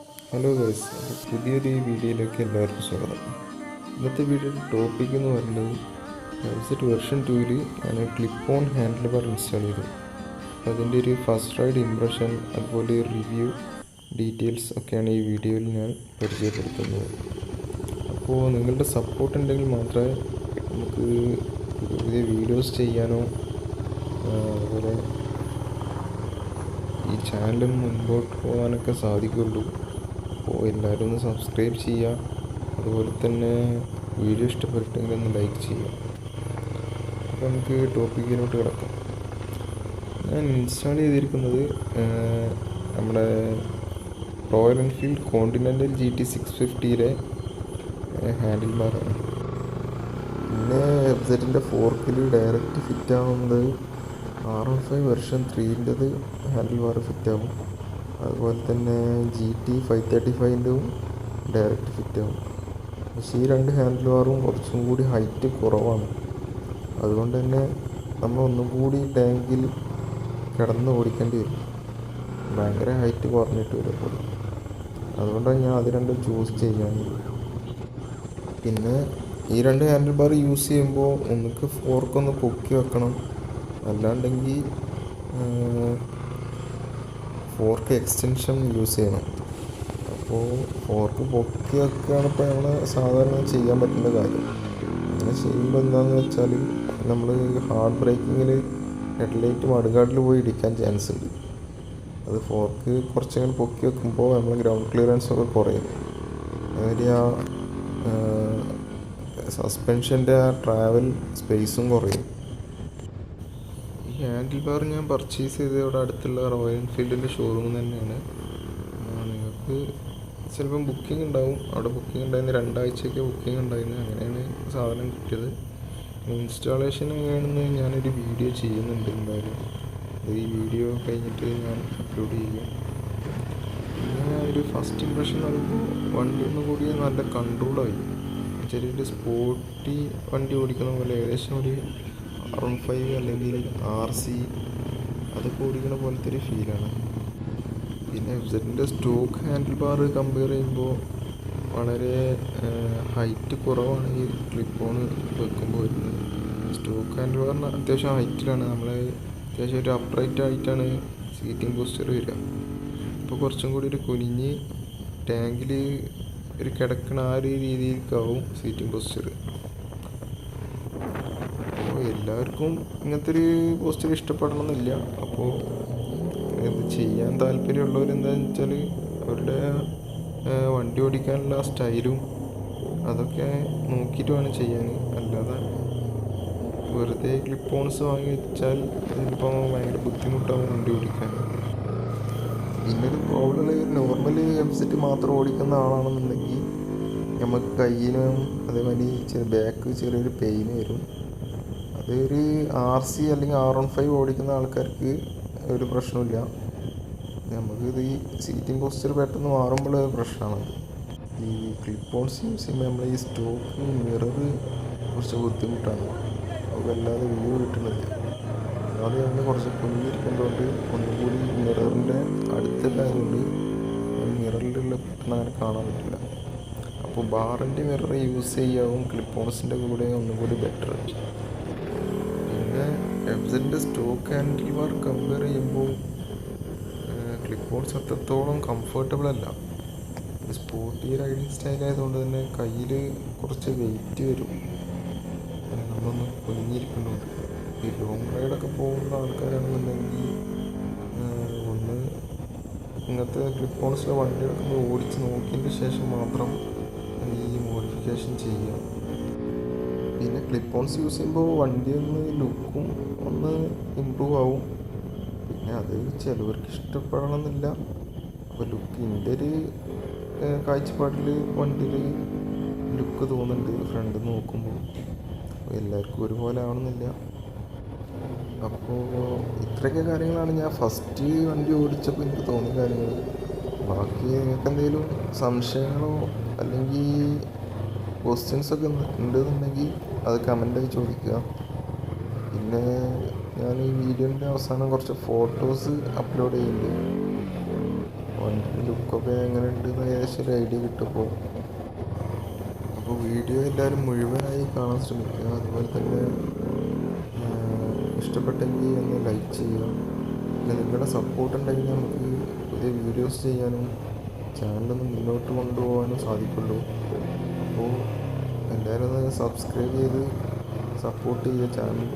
Hello guys, അപ്പോൾ പുതിയൊരു വീഡിയോയിലേക്ക് എല്ലാവർക്കും സ്വാഗതം. ഇന്നത്തെ വീഡിയോയുടെ ടോപ്പിക് എന്ന് പറയുന്നത് വെബ്സൈറ്റ് വെർഷൻ 2 ഞാൻ clip on handle bar install ചെയ്തു. അതിൻ്റെ ഒരു ഫസ്റ്റ് റൈഡ് ഇംപ്രഷൻ, അതുപോലെ റിവ്യൂ ഡീറ്റെയിൽസ് ഒക്കെയാണ് ഈ വീഡിയോയിൽ ഞാൻ പരിചയപ്പെടുത്തുന്നത്. അപ്പോൾ നിങ്ങളുടെ സപ്പോർട്ട് ഉണ്ടെങ്കിൽ മാത്രമേ നമുക്ക് പുതിയ വീഡിയോസ് ചെയ്യാനോ അതുപോലെ ഈ ചാനൽ മുൻപോട്ട് പോകാനൊക്കെ സാധിക്കുള്ളൂ. അപ്പോൾ എല്ലാവരും ഒന്ന് സബ്സ്ക്രൈബ് ചെയ്യുക, അതുപോലെ തന്നെ വീഡിയോ ഇഷ്ടപ്പെട്ടിട്ടെങ്കിൽ ഒന്ന് ലൈക്ക് ചെയ്യുക. അപ്പോൾ നമുക്ക് ടോപ്പിക്കിലോട്ട് കിടക്കാം. ഞാൻ ഇൻസ്റ്റാൾ ചെയ്തിരിക്കുന്നത് നമ്മുടെ Royal Enfield Continental GT 650 handle ബാറാണ്. പിന്നെ വെബ്സൈറ്റിൻ്റെ ഫോർക്കിൽ ഡയറക്റ്റ് ഫിറ്റ് ആവുന്നത് R15 version 3 handle bar fit ആവും. അതുപോലെ തന്നെ GT 535 ഡയറക്റ്റ് ഫിറ്റ് ആവും. പക്ഷേ ഈ രണ്ട് ഹാൻഡിൽ ബാറും കുറച്ചും കൂടി ഹൈറ്റ് കുറവാണ്. അതുകൊണ്ട് തന്നെ നമ്മൾ ഒന്നും കൂടി ടാങ്കിൽ കിടന്ന് ഓടിക്കേണ്ടി വരും. ഭയങ്കര ഹൈറ്റ് കുറഞ്ഞിട്ട് വരും. അപ്പോൾ അതുകൊണ്ടാണ് ഞാൻ അത് രണ്ടും ചൂസ് ചെയ്യാൻ. പിന്നെ ഈ രണ്ട് ഹാൻഡിൽ ബാർ യൂസ് ചെയ്യുമ്പോൾ ഒന്നിക്ക് ഫോർക്കൊന്ന് പൊക്കി വെക്കണം, അല്ലാണ്ടെങ്കിൽ ഫോർക്ക് എക്സ്റ്റൻഷൻ യൂസ് ചെയ്യണം. അപ്പോൾ ഫോർക്ക് പൊക്കി വെക്കുകയാണ് ഇപ്പോൾ നമ്മൾ സാധാരണ ചെയ്യാൻ പറ്റുന്ന കാര്യം. അങ്ങനെ ചെയ്യുമ്പോൾ എന്താണെന്ന് വെച്ചാൽ നമ്മൾ ഹാർഡ് ബ്രേക്കിങ്ങിൽ ഹെഡ്ലൈറ്റ് മഡ്ഗാർഡിൽ പോയി ഇടിക്കാൻ ചാൻസ് ഉണ്ട്. അത് ഫോർക്ക് കുറച്ചങ്ങനെ പൊക്കി വെക്കുമ്പോൾ നമ്മൾ ഗ്രൗണ്ട് ക്ലിയറൻസ് ഒക്കെ കുറയും. അതുമാതിരി ആ സസ്പെൻഷൻ്റെ ആ ട്രാവൽ സ്പേസും കുറയും. ഈ ഹാൻഡിൽ ബാർ ഞാൻ പർച്ചേസ് ചെയ്തത് ഇവിടെ അടുത്തുള്ള റോയൽ എൻഫീൽഡിൻ്റെ ഷോറൂമിൽ തന്നെയാണ്. നിങ്ങൾക്ക് ചിലപ്പം ബുക്കിംഗ് ഉണ്ടാവും. അവിടെ ബുക്കിംഗ് ഉണ്ടായിരുന്ന 2 ആഴ്ചയൊക്കെ ബുക്കിംഗ് ഉണ്ടായിരുന്നു. അങ്ങനെയാണ് സാധനം കിട്ടിയത്. ഇൻസ്റ്റാളേഷൻ എങ്ങനെയാണെന്ന് ഞാനൊരു വീഡിയോ ചെയ്യുന്നുണ്ട്. എന്തായാലും ഈ വീഡിയോ കഴിഞ്ഞിട്ട് ഞാൻ അപ്ലോഡ് ചെയ്യും. പിന്നെ ഒരു ഫസ്റ്റ് ഇംപ്രഷൻ പറയുമ്പോൾ വണ്ടി ഒന്നുകൂടി നല്ല കൺട്രോളായി. ചെറിയൊരു സ്പോർട്ടി വണ്ടി ഓടിക്കുന്ന പോലെ, ഏകദേശം ഒരു R15 അല്ലെങ്കിൽ RC അതൊക്കെ ഓടിക്കുന്ന പോലത്തെ ഒരു ഫീലാണ്. പിന്നെ വെബ്സൈറ്റിൻ്റെ സ്റ്റോക്ക് ഹാൻഡിൽ ബാർ കമ്പയർ ചെയ്യുമ്പോൾ വളരെ ഹൈറ്റ് കുറവാണ് ഈ ക്ലിപ്പ് ഓൺ വെക്കുമ്പോൾ വരുന്നത്. സ്റ്റോക്ക് ഹാൻഡിൽ ബാറിന് അത്യാവശ്യം ഹൈറ്റിലാണ്, നമ്മൾ അത്യാവശ്യം ഒരു അപ്രൈറ്റ് ആയിട്ടാണ് സീറ്റിംഗ് പോസ്റ്റർ വരിക. ഇപ്പോൾ കുറച്ചും കൂടി ഒരു കുനിഞ്ഞ് ടാങ്കിൽ ഒരു കിടക്കണ ആ ഒരു രീതിയിലേക്കാവും സീറ്റിംഗ് പോസ്റ്റർ. അപ്പോൾ എല്ലാവർക്കും ഇങ്ങനത്തെ ഒരു പോസ്റ്റർ ഇഷ്ടപ്പെടണമെന്നില്ല. അപ്പോൾ ഇത് ചെയ്യാൻ താല്പര്യമുള്ളവരെന്താണെന്ന് വെച്ചാൽ അവരുടെ വണ്ടി ഓടിക്കാനുള്ള സ്റ്റൈലും അതൊക്കെ നോക്കിയിട്ട് വേണം ചെയ്യാൻ. അല്ലാതെ വെറുതെ ക്ലിപ്പ് ഓൺസ് വാങ്ങി വെച്ചാൽ ചിലപ്പോൾ ഭയങ്കര ബുദ്ധിമുട്ടാവും വണ്ടി ഓടിക്കാൻ. പിന്നൊരു പ്രോബ്ലം, നോർമൽ വെബ്സൈറ്റ് മാത്രം ഓടിക്കുന്ന ആളാണെന്നുണ്ടെങ്കിൽ നമുക്ക് കയ്യിനും അതേമാതിരി ബാക്ക് ചെറിയൊരു പെയിൻ വരും. അതൊരു RC അല്ലെങ്കിൽ R15 ഓടിക്കുന്ന ആൾക്കാർക്ക് ഒരു പ്രശ്നമില്ല. നമുക്കിത് ഈ സീറ്റിംഗ് പോസ്റ്റർ പെട്ടെന്ന് മാറുമ്പോൾ പ്രശ്നമാണ്. ഈ ക്ലിപ്പ് ഓൺസ് യൂസ് ചെയ്യുമ്പോൾ നമ്മൾ ഈ സ്റ്റോക്ക് മിറർ കുറച്ച് ബുദ്ധിമുട്ടാണ്. അത് വല്ലാതെ വ്യൂ കിട്ടുന്നില്ല. അത് നമ്മൾ കുറച്ച് കുഞ്ഞിരിക്കുന്നതുകൊണ്ട് ഒന്നുകൂടി മിററിൻ്റെ അടുത്തൊക്കെ ആയതുകൊണ്ട് മിററിലുള്ള പെട്ടെന്ന് അങ്ങനെ കാണാൻ പറ്റില്ല. അപ്പോൾ ബാറിൻ്റെ മിറർ യൂസ് ചെയ്യാവും ക്ലിപ്പ് ഓൺസിൻ്റെ കൂടെ ഒന്നുകൂടി ബെറ്റർ. പിന്നെ വെബ്സൈറ്റിൻ്റെ സ്റ്റോക്ക് ഹാൻഡിൽ ബാർ കമ്പയർ ചെയ്യുമ്പോൾ ക്ലിപ്പ് ഓൺസ് അത്രത്തോളം കംഫർട്ടബിൾ അല്ല. സ്പോർട്ടി റൈഡിങ് സ്റ്റൈൽ ആയതുകൊണ്ട് തന്നെ കയ്യിൽ കുറച്ച് വെയിറ്റ് വരും, നമ്മളൊന്ന് കുഞ്ഞിരിക്കുന്നുണ്ട്. ഈ ലോങ് റൈഡൊക്കെ പോകുന്ന ആൾക്കാരാണെന്നുണ്ടെങ്കിൽ ഒന്ന് ഇങ്ങനത്തെ ക്ലിപ്പ് ഓൺസിലെ വണ്ടികളൊക്കെ ഒന്ന് ഓടിച്ച് നോക്കിയതിൻ്റെ ശേഷം മാത്രം ഈ മോഡിഫിക്കേഷൻ ചെയ്യാം. പിന്നെ ക്ലിപ്പ് ഓൺസ് യൂസ് ചെയ്യുമ്പോൾ വണ്ടി ഒന്ന് ലുക്കും ഒന്ന് ഇമ്പ്രൂവ് ആവും. പിന്നെ അത് ചിലവർക്ക് ഇഷ്ടപ്പെടണമെന്നില്ല. അപ്പോൾ ലുക്കിൻ്റെ ഒരു കാഴ്ചപ്പാടിൽ വണ്ടിയിൽ ലുക്ക് തോന്നുന്നുണ്ട് ഫ്രണ്ട് നോക്കുമ്പോൾ. എല്ലാവർക്കും ഒരുപോലെ ആവണമെന്നില്ല. അപ്പോൾ ഇത്രയൊക്കെ കാര്യങ്ങളാണ് ഞാൻ ഫസ്റ്റ് വണ്ടി ഓടിച്ചപ്പോൾ എനിക്ക് തോന്നിയ കാര്യങ്ങൾ. ബാക്കി നിങ്ങൾക്ക് എന്തെങ്കിലും സംശയങ്ങളോ അല്ലെങ്കിൽ ക്വസ്റ്റ്യൻസൊക്കെ ഉണ്ടെന്നുണ്ടെങ്കിൽ അത് കമൻ്റായി ചോദിക്കുക. പിന്നെ ഞാൻ ഈ വീഡിയോൻ്റെ അവസാനം കുറച്ച് ഫോട്ടോസ് അപ്ലോഡ് ചെയ്യുന്നുണ്ട്. വണ്ടിയുടെ ലുക്കൊക്കെ എങ്ങനെ ഉണ്ടെന്ന് ഏകദേശം ഒരു ഐഡിയ കിട്ടുമ്പോൾ. അപ്പോൾ വീഡിയോ എല്ലാവരും മുഴുവനായി കാണാൻ ശ്രമിക്കുക. അതുപോലെ തന്നെ ഇഷ്ടപ്പെട്ടെങ്കിൽ ഒന്ന് ലൈക്ക് ചെയ്യുക. പിന്നെ നിങ്ങളുടെ സപ്പോർട്ട് ഉണ്ടെങ്കിൽ നമുക്ക് പുതിയ വീഡിയോസ് ചെയ്യാനും ചാനലൊന്ന് മുന്നോട്ട് കൊണ്ടുപോകാനും സാധിക്കുള്ളൂ. അപ്പോൾ എല്ലാവരും ഒന്ന് സബ്സ്ക്രൈബ് ചെയ്ത് സപ്പോർട്ട് ചെയ്യുക ചാനൽ.